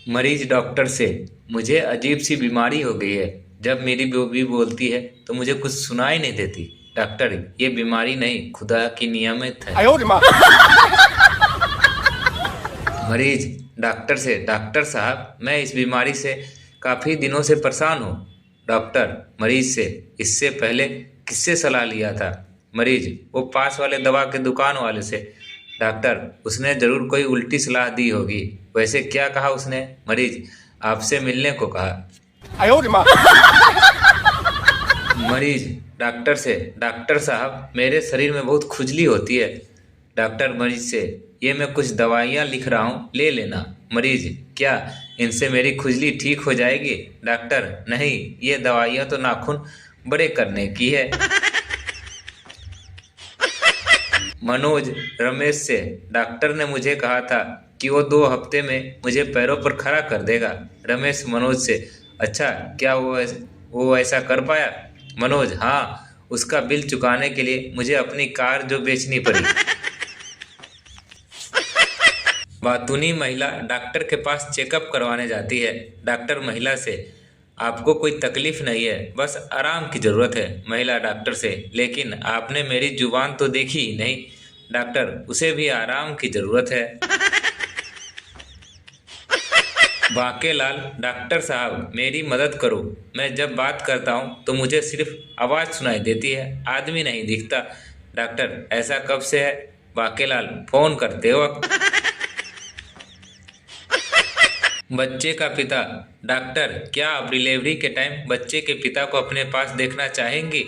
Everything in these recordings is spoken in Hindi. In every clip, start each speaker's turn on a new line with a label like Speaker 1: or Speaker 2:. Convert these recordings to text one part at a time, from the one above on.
Speaker 1: मरीज डॉक्टर से, मुझे अजीब सी बीमारी हो गई है। जब मेरी बेबी बोलती है तो मुझे कुछ सुनाई नहीं देती। डॉक्टर, ये बीमारी नहीं, खुदा की नियामत है। मरीज डॉक्टर से, डॉक्टर साहब मैं इस बीमारी से काफ़ी दिनों से परेशान हूँ। डॉक्टर मरीज से, इससे पहले किससे सलाह लिया था? मरीज, वो पास वाले दवा के दुकान वाले से। डॉक्टर, उसने ज़रूर कोई उल्टी सलाह दी होगी। वैसे क्या कहा उसने? मरीज, आपसे मिलने को कहा। मरीज डॉक्टर से, डॉक्टर साहब मेरे शरीर में बहुत खुजली होती है। डॉक्टर मरीज से, ये मैं कुछ दवाइयाँ लिख रहा हूँ, ले लेना। मरीज, क्या इनसे मेरी खुजली ठीक हो जाएगी? डॉक्टर, नहीं, ये दवाइयाँ तो नाखून बड़े करने की है। मनोज रमेश से, डॉक्टर ने मुझे कहा था कि वो 2 हफ्ते में मुझे पैरों पर खड़ा कर देगा। रमेश मनोज से, अच्छा क्या वो ऐसा कर पाया? मनोज, हाँ, उसका बिल चुकाने के लिए मुझे अपनी कार जो बेचनी पड़ी। बातूनी महिला डॉक्टर के पास चेकअप करवाने जाती है। डॉक्टर महिला से, आपको कोई तकलीफ नहीं है, बस आराम की ज़रूरत है। महिला डॉक्टर से, लेकिन आपने मेरी जुबान तो देखी ही नहीं। डॉक्टर, उसे भी आराम की ज़रूरत है। बांकेलाल, डॉक्टर साहब मेरी मदद करो, मैं जब बात करता हूँ तो मुझे सिर्फ आवाज़ सुनाई देती है, आदमी नहीं दिखता। डॉक्टर, ऐसा कब से है? बांकेलाल, फ़ोन करते वक्त। बच्चे का पिता, डॉक्टर क्या आप डिलीवरी के टाइम बच्चे के पिता को अपने पास देखना चाहेंगी?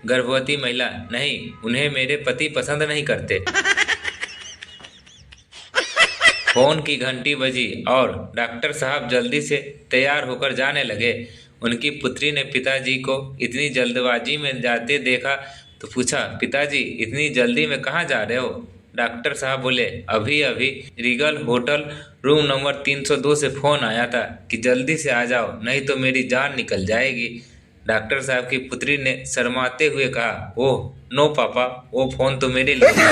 Speaker 1: गर्भवती महिला, नहीं, उन्हें मेरे पति पसंद नहीं करते। फोन की घंटी बजी और डॉक्टर साहब जल्दी से तैयार होकर जाने लगे। उनकी पुत्री ने पिताजी को इतनी जल्दबाजी में जाते देखा तो पूछा, पिताजी इतनी जल्दी में कहाँ जा रहे हो? डॉक्टर साहब बोले, अभी अभी रीगल होटल रूम नंबर 302 से फ़ोन आया था कि जल्दी से आ जाओ, नहीं तो मेरी जान निकल जाएगी। डॉक्टर साहब की पुत्री ने शर्माते हुए कहा, ओह नो पापा, वो फ़ोन तो मेरे लिए था।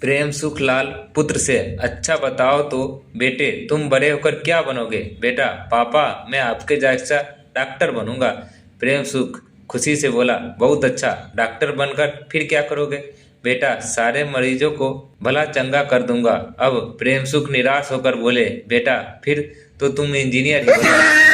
Speaker 1: प्रेम सुख लाल पुत्र से, अच्छा बताओ तो बेटे, तुम बड़े होकर क्या बनोगे? बेटा, पापा मैं आपके जैसा डॉक्टर बनूंगा। प्रेम सुख खुशी से बोला, बहुत अच्छा, डॉक्टर बनकर फिर क्या करोगे? बेटा, सारे मरीजों को भला चंगा कर दूंगा। अब प्रेम सुख निराश होकर बोले, बेटा फिर तो तुम इंजीनियर ही बनो।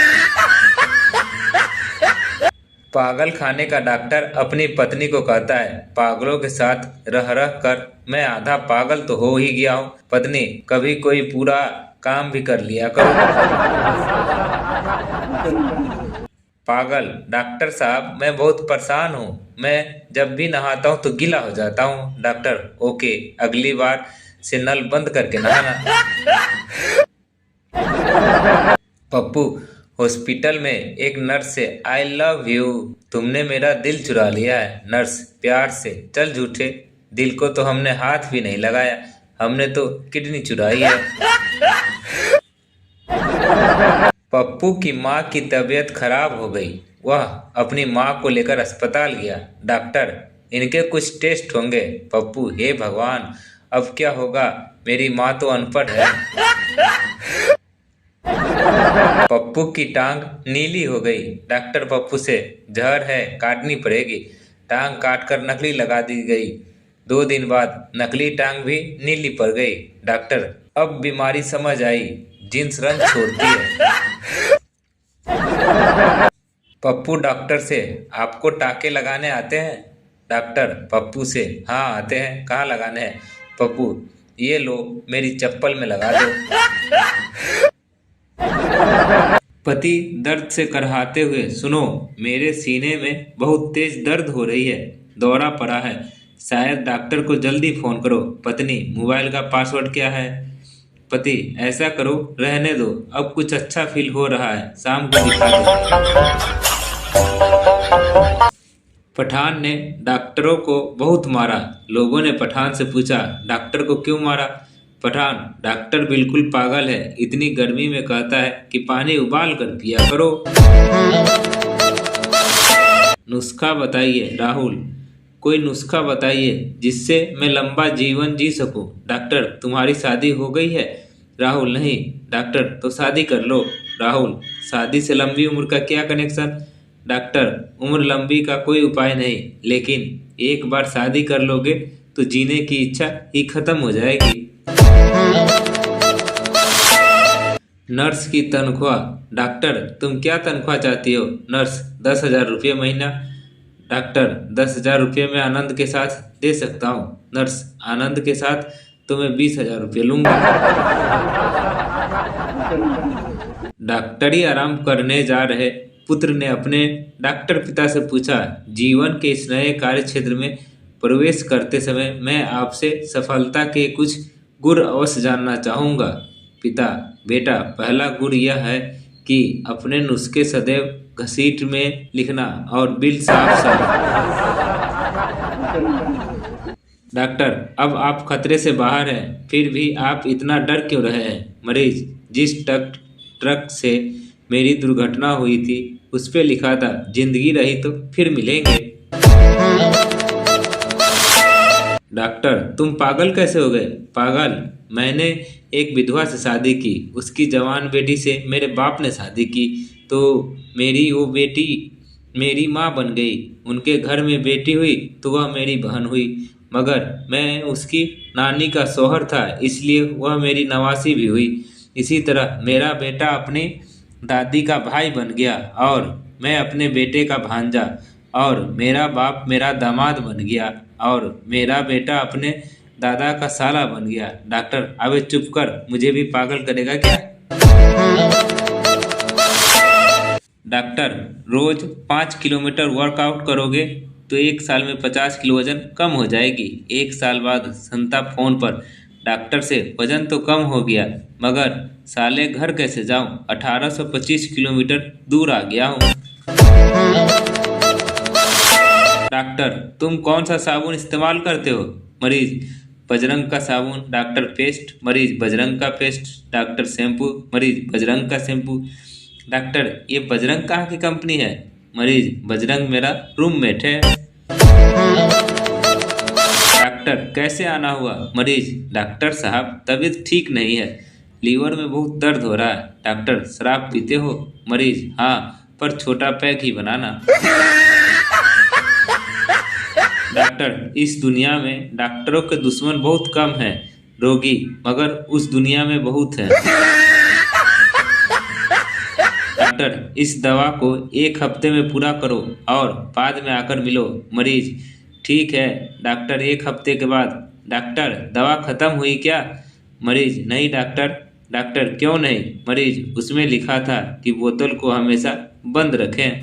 Speaker 1: पागल खाने का डॉक्टर अपनी पत्नी को कहता है, पागलों के साथ रह रह कर मैं आधा पागल तो हो ही गया हूँ। पत्नी, कभी कोई पूरा काम भी कर लिया करो। पागल, डॉक्टर साहब मैं बहुत परेशान हूँ, मैं जब भी नहाता हूँ तो गीला हो जाता हूँ। डॉक्टर, ओके, अगली बार से नल बंद करके नहाना। पप्पू, हॉस्पिटल में एक नर्स से, आई लव यू, तुमने मेरा दिल चुरा लिया है। नर्स प्यार से, चल झूठे, दिल को तो हमने हाथ भी नहीं लगाया, हमने तो किडनी चुराई है। पप्पू की माँ की तबीयत खराब हो गई, वह अपनी माँ को लेकर अस्पताल गया। डॉक्टर, इनके कुछ टेस्ट होंगे। पप्पू, हे भगवान, अब क्या होगा, मेरी माँ तो अनपढ़ है। पप्पू की टांग नीली हो गई। डॉक्टर पप्पू से, जहर है, काटनी पड़ेगी। टांग काटकर नकली लगा दी गई। 2 दिन बाद नकली टांग भी नीली पड़ गई। डॉक्टर, अब बीमारी समझ आई, जींस रंग छोड़ती है। पप्पू डॉक्टर से, आपको टाके लगाने आते हैं? डॉक्टर पप्पू से, हाँ आते हैं, कहाँ लगाने हैं? पप्पू, ये लो मेरी चप्पल में लगा दो। पति दर्द से करहाते हुए, सुनो, मेरे सीने में बहुत तेज दर्द हो रही है, दौरा पड़ा है, शायद डॉक्टर को जल्दी फोन करो। पत्नी, मोबाइल का पासवर्ड क्या है? पति, ऐसा करो, रहने दो, अब कुछ अच्छा फील हो रहा है, शाम को दिखा दो। पठान ने डॉक्टरों को बहुत मारा। लोगों ने पठान से पूछा, डॉक्टर को क्यों मारा? पठान, डॉक्टर बिल्कुल पागल है, इतनी गर्मी में कहता है कि पानी उबाल कर पिया करो। नुस्खा बताइए। राहुल, कोई नुस्खा बताइए जिससे मैं लंबा जीवन जी सकूं। डॉक्टर, तुम्हारी शादी हो गई है? राहुल नहीं डॉक्टर, तो शादी कर लो। राहुल, शादी से लंबी उम्र का क्या कनेक्शन? डॉक्टर, उम्र लंबी का कोई उपाय नहीं, लेकिन एक बार शादी कर लोगे तो जीने की इच्छा ही खत्म हो जाएगी। नर्स की तनख्वाह। डॉक्टर, तुम क्या तनख्वाह चाहती हो? नर्स, 10,000 रुपये महीना। डॉक्टर, 10,000 रुपये में आनंद के साथ दे सकता हूँ। नर्स, आनंद के साथ तो मैं 20,000 रुपये लूंगा। डॉक्टरी आराम करने जा रहे पुत्र ने अपने डॉक्टर पिता से पूछा, जीवन के इस नए कार्य क्षेत्र में प्रवेश करते समय मैं आपसे सफलता के कुछ गुर अवश्य जानना चाहूँगा। पिता, बेटा, पहला गुर यह है कि अपने नुस्खे सदैव घसीट में लिखना और बिल साफ साफ। डॉक्टर, अब आप खतरे से बाहर हैं, फिर भी आप इतना डर क्यों रहे हैं? मरीज, जिस ट्रक से मेरी दुर्घटना हुई थी उस पे लिखा था, जिंदगी रही तो फिर मिलेंगे। डॉक्टर, तुम पागल कैसे हो गए? पागल, मैंने एक विधवा से शादी की, उसकी जवान बेटी से मेरे बाप ने शादी की, तो मेरी वो बेटी मेरी माँ बन गई। उनके घर में बेटी हुई तो वह मेरी बहन हुई, मगर मैं उसकी नानी का शौहर था, इसलिए वह मेरी नवासी भी हुई। इसी तरह मेरा बेटा अपनी दादी का भाई बन गया और मैं अपने बेटे का भांजा, और मेरा बाप मेरा दामाद बन गया और मेरा बेटा अपने दादा का साला बन गया। डॉक्टर, अबे चुप कर, मुझे भी पागल करेगा क्या? डॉक्टर, रोज 5 किलोमीटर वर्कआउट करोगे तो 1 साल में 50 किलो वजन कम हो जाएगी। 1 साल बाद संता फोन पर, डॉक्टर से वजन तो कम हो गया, मगर साले घर कैसे जाऊं? 1825 किलोमीटर दूर आ गया हूं। डॉक्टर, तुम कौन सा साबुन इस्तेमाल करते हो? मरीज, बजरंग का साबुन। Doctor, paste. मरीज, बजरंग का पेस्ट। Doctor, shampoo. मरीज, बजरंग का शैम्पू। डॉक्टर, ये बजरंग कहाँ की कंपनी है? मरीज, बजरंग मेरा रूममेट है। डॉक्टर, कैसे आना हुआ? मरीज, डॉक्टर साहब तबीयत ठीक नहीं है, लीवर में बहुत दर्द हो रहा है। डॉक्टर, शराब पीते हो? मरीज, हाँ, पर छोटा पैक ही बनाना। डॉक्टर, इस दुनिया में डॉक्टरों के दुश्मन बहुत कम हैं, रोगी मगर उस दुनिया में बहुत हैं। डॉक्टर, इस दवा को 1 हफ्ते में पूरा करो और बाद में आकर मिलो। मरीज, ठीक है डॉक्टर, 1 हफ्ते के बाद। डॉक्टर, दवा खत्म हुई क्या? मरीज, नहीं डॉक्टर। डॉक्टर, क्यों नहीं? मरीज, उसमें लिखा था कि बोतल को हमेशा बंद रखें।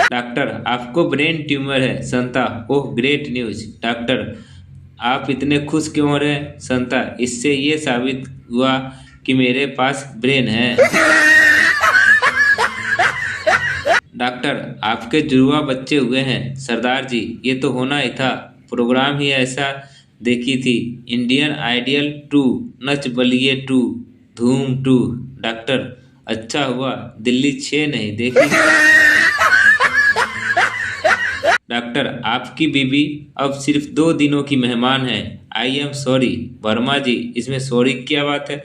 Speaker 1: डॉक्टर, आपको ब्रेन ट्यूमर है। संता, ओह ग्रेट न्यूज। डॉक्टर, आप इतने खुश क्यों हो रहे हैं? संता, इससे ये साबित हुआ कि मेरे पास ब्रेन है। डॉक्टर, आपके जुड़वा बच्चे हुए हैं। सरदार जी, ये तो होना ही था, प्रोग्राम ही ऐसा देखी थी, इंडियन आइडियल 2, नच बलिए 2, धूम 2। डॉक्टर, अच्छा हुआ दिल्ली 6 नहीं देखी। डॉक्टर, आपकी बीबी अब सिर्फ 2 दिनों की मेहमान है। I am sorry. Verma ji, इसमें सॉरी की क्या बात है?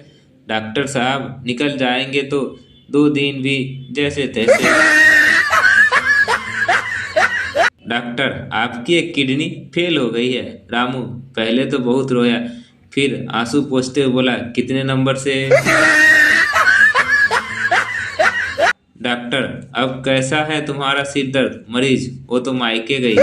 Speaker 1: डॉक्टर साहब, निकल जाएंगे तो 2 दिन भी जैसे तैसे। डॉक्टर, आपकी एक किडनी फेल हो गई है। रामू पहले तो बहुत रोया, फिर आंसू पोंछते हुए बोला, कितने नंबर से? डॉक्टर, अब कैसा है तुम्हारा सिर दर्द? मरीज, वो तो मायके गई।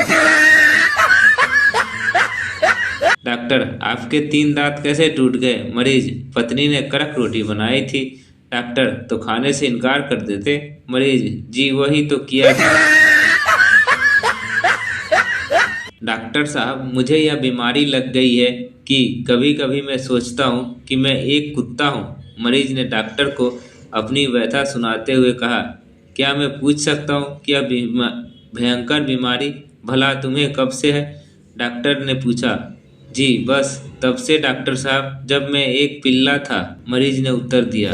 Speaker 1: डॉक्टर, आपके 3 दांत कैसे टूट गए? मरीज, पत्नी ने कड़क रोटी बनाई थी। डॉक्टर, तो खाने से इनकार कर देते। मरीज, जी वही तो किया था। डॉक्टर साहब, मुझे यह बीमारी लग गई है कि कभी कभी मैं सोचता हूँ कि मैं एक कुत्ता हूँ। मरीज ने डॉक्टर को अपनी व्यथा सुनाते हुए कहा, क्या मैं पूछ सकता हूँ कि यह भयंकर बीमारी भला तुम्हें कब से है? डॉक्टर ने पूछा। जी बस तब से डॉक्टर साहब, जब मैं एक पिल्ला था। मरीज ने उत्तर दिया।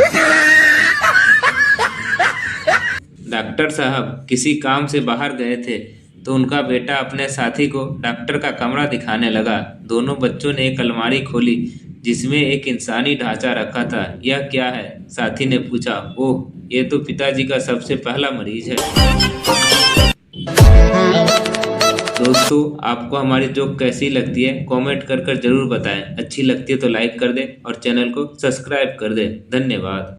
Speaker 1: डॉक्टर साहब किसी काम से बाहर गए थे तो उनका बेटा अपने साथी को डॉक्टर का कमरा दिखाने लगा। दोनों बच्चों ने एक अलमारी खोली जिसमें एक इंसानी ढांचा रखा था। यह क्या है? साथी ने पूछा। ओह, ये तो पिताजी का सबसे पहला मरीज है। दोस्तों, आपको हमारी जोक कैसी लगती है कमेंट कर जरूर बताएं। अच्छी लगती है तो लाइक कर दें और चैनल को सब्सक्राइब कर दें। धन्यवाद।